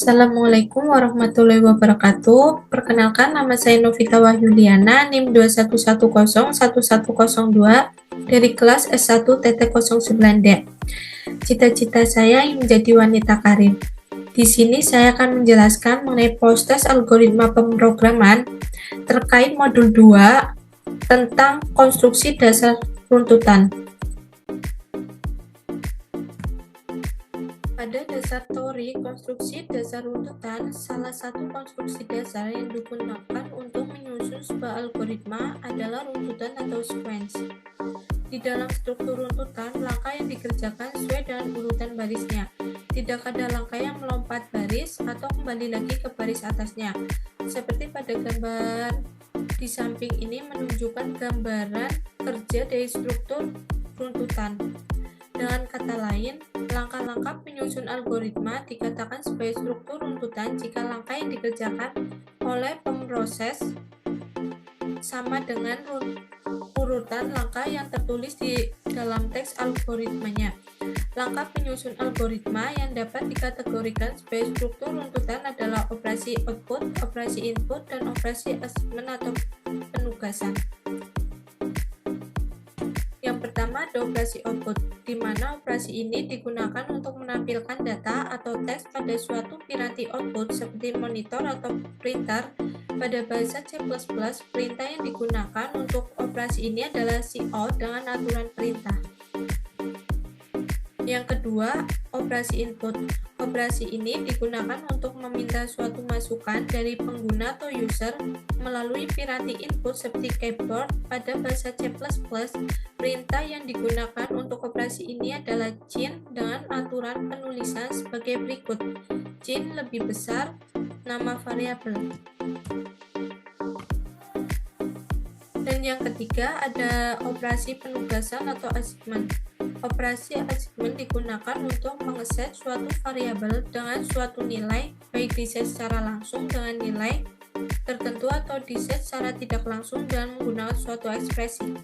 Assalamualaikum warahmatullahi wabarakatuh. Perkenalkan, nama saya Novita Wahyuliana, NIM 211011102 dari kelas S1 TT09D. Cita-cita saya ingin menjadi wanita karir. Di sini saya akan menjelaskan mengenai proses algoritma pemrograman terkait modul 2 tentang konstruksi dasar runtutan. Pada dasar teori konstruksi dasar runtutan, salah satu konstruksi dasar yang digunakan untuk menyusun sebuah algoritma adalah runtutan atau sequence. Di dalam struktur runtutan, langkah yang dikerjakan sesuai dengan urutan barisnya. Tidak ada langkah yang melompat baris atau kembali lagi ke baris atasnya. Seperti pada gambar di samping ini menunjukkan gambaran kerja dari struktur runtutan. Dengan kata lain, langkah-langkah penyusun algoritma dikatakan sebagai struktur runtutan jika langkah yang dikerjakan oleh pemroses sama dengan urutan langkah yang tertulis di dalam teks algoritmanya. Langkah penyusun algoritma yang dapat dikategorikan sebagai struktur runtutan adalah operasi output, operasi input, dan operasi assignment atau penugasan. Yang pertama ada operasi output, di mana operasi ini digunakan untuk menampilkan data atau teks pada suatu piranti output seperti monitor atau printer. Pada bahasa C++, perintah yang digunakan untuk operasi ini adalah cout dengan aturan perintah. Yang kedua, operasi input. Operasi ini digunakan untuk meminta suatu masukan dari pengguna atau user melalui piranti input seperti keyboard. Pada bahasa C++, perintah yang digunakan untuk operasi ini adalah cin dengan aturan penulisan sebagai berikut. Cin lebih besar nama variabel. Dan yang ketiga ada operasi penugasan atau assignment. Operasi assignment digunakan untuk mengeset suatu variabel dengan suatu nilai, baik diset secara langsung dengan nilai tertentu atau diset secara tidak langsung dengan menggunakan suatu ekspresi.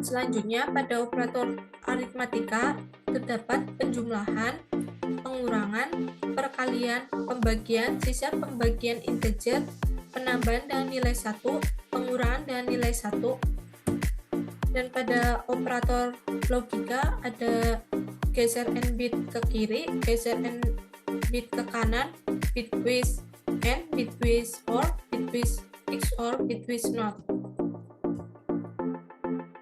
Selanjutnya, pada operator aritmatika terdapat penjumlahan, pengurangan, perkalian, pembagian, sisa pembagian integer, penambahan dengan nilai 1, pengurangan dengan nilai 1. Dan pada operator logika ada geser n bit ke kiri, geser n bit ke kanan, bitwise n, bitwise or, bitwise XOR, bitwise NOT.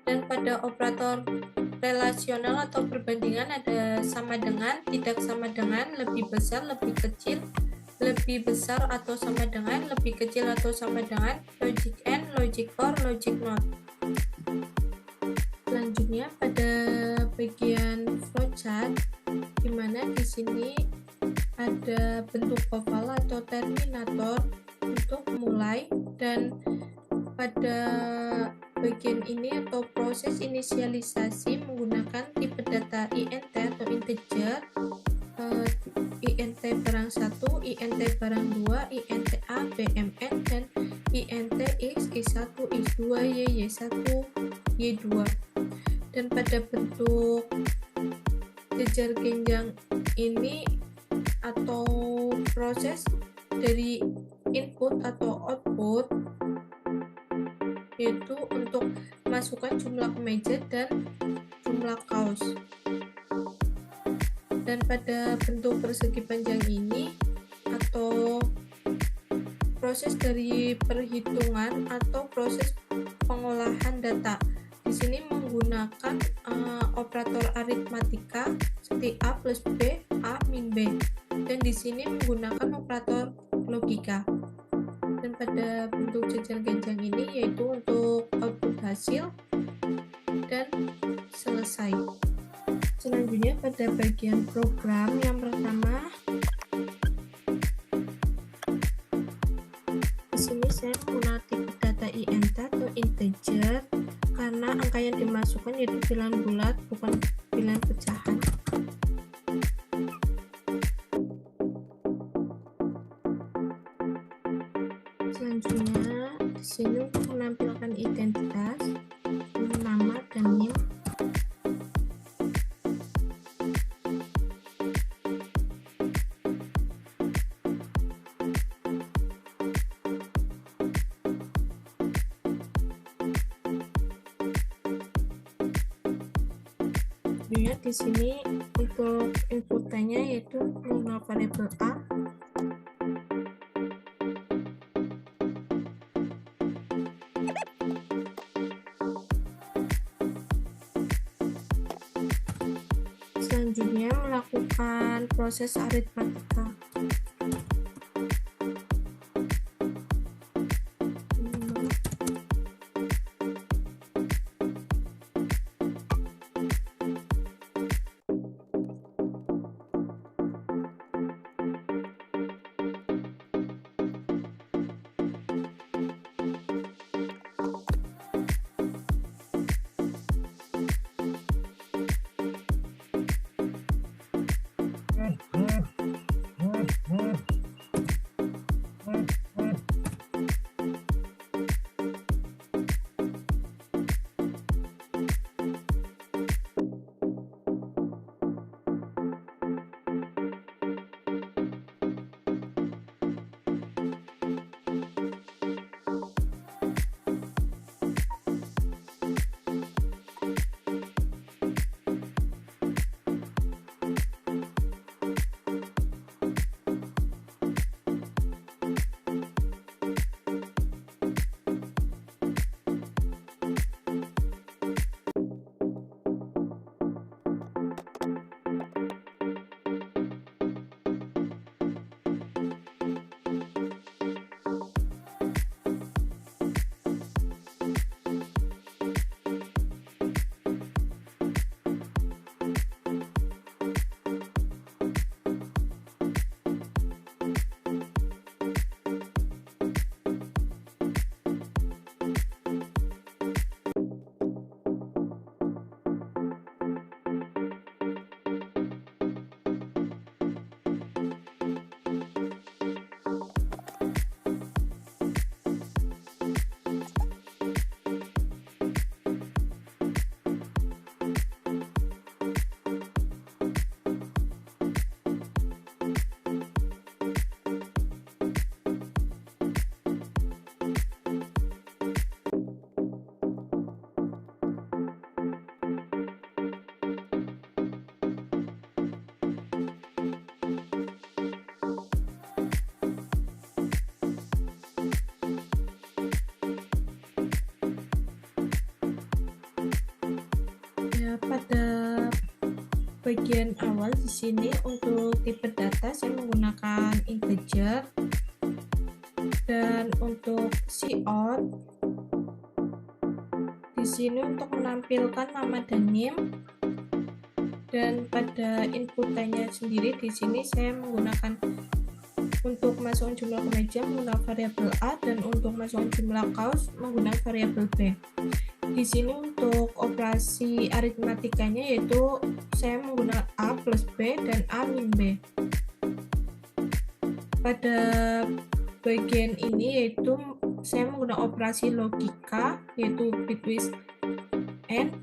Dan pada operator relasional atau perbandingan ada sama dengan, tidak sama dengan, lebih besar, lebih kecil, lebih besar atau sama dengan, lebih kecil atau sama dengan, logic AND, logic OR, logic NOT. Selanjutnya pada bagian flowchart, di mana di sini ada bentuk oval atau terminator untuk mulai, dan pada bagian ini atau proses inisialisasi menggunakan tipe data int atau integer, int barang 1, int barang 2, int a, bmn, dan int x, y1, x2, y1, y2. Dan pada bentuk jejer genjang ini atau proses dari input atau output, yaitu untuk masukkan jumlah kemeja dan jumlah kaos. Dan pada bentuk persegi panjang ini atau proses dari perhitungan atau proses pengolahan data. Di sini menggunakan operator aritmatika seperti A plus B, A min B. Dan di sini menggunakan operator logika. Dan pada bentuk jejer genjang ini yaitu untuk output hasil dan selesai. Selanjutnya pada bagian program yang pertama, di sini saya menggunakan tipe data int atau integer karena angka yang dimasukkan yaitu bilangan bulat, bukan bilangan pecahan. Selanjutnya di sini untuk menampilkan identitas, nama dan NIM. Selanjutnya di sini untuk inputannya yaitu menggunakan variabel A. Selanjutnya melakukan proses aritmatika. Pada bagian awal di sini untuk tipe data saya menggunakan integer, dan untuk cout di sini untuk menampilkan nama dan name, dan pada inputannya sendiri di sini saya menggunakan untuk masukkan jumlah kemeja menggunakan variabel A, dan untuk masukkan jumlah kaos menggunakan variabel B. Di sini untuk operasi aritmatikanya yaitu saya menggunakan A plus B dan A min B. Pada bagian ini yaitu saya menggunakan operasi logika yaitu bitwise AND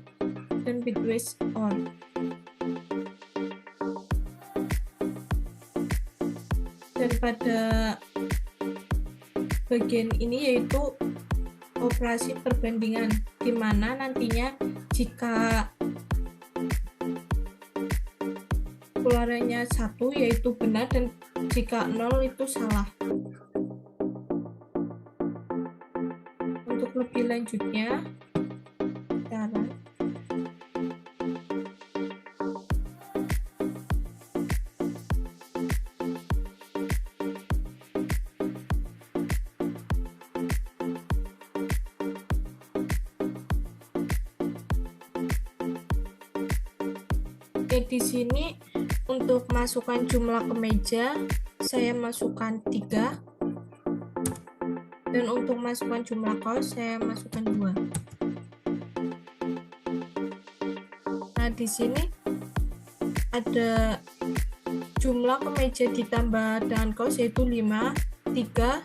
dan bitwise OR. Dan pada bagian ini yaitu operasi perbandingan, di mana nantinya jika keluarannya 1 yaitu benar, dan jika 0 itu salah. Untuk lebih lanjutnya, di sini untuk masukkan jumlah kemeja saya masukkan 3, dan untuk masukkan jumlah kaos saya masukkan 2. Nah, di sini ada jumlah kemeja ditambah dengan kaos yaitu 5, 3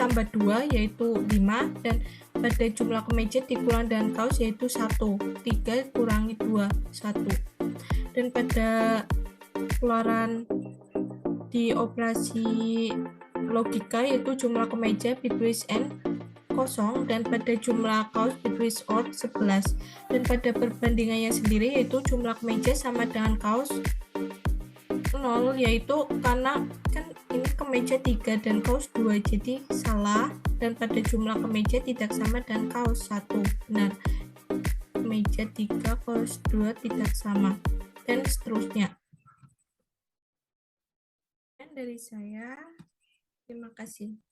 tambah 2 yaitu 5, dan pada jumlah kemeja dikurang dengan kaos yaitu 1, 3 kurangi 2, 1. Dan pada keluaran di operasi logika yaitu jumlah kemeja bitwise AND kosong dan pada jumlah kaos with or 11. Dan pada perbandingannya sendiri yaitu jumlah kemeja sama dengan kaos 0, yaitu karena kan ini kemeja 3 dan kaos 2, jadi salah, dan pada jumlah kemeja tidak sama dengan kaos 1. Benar, kemeja 3 kaos 2 tidak sama, dan seterusnya. Dan dari saya, terima kasih.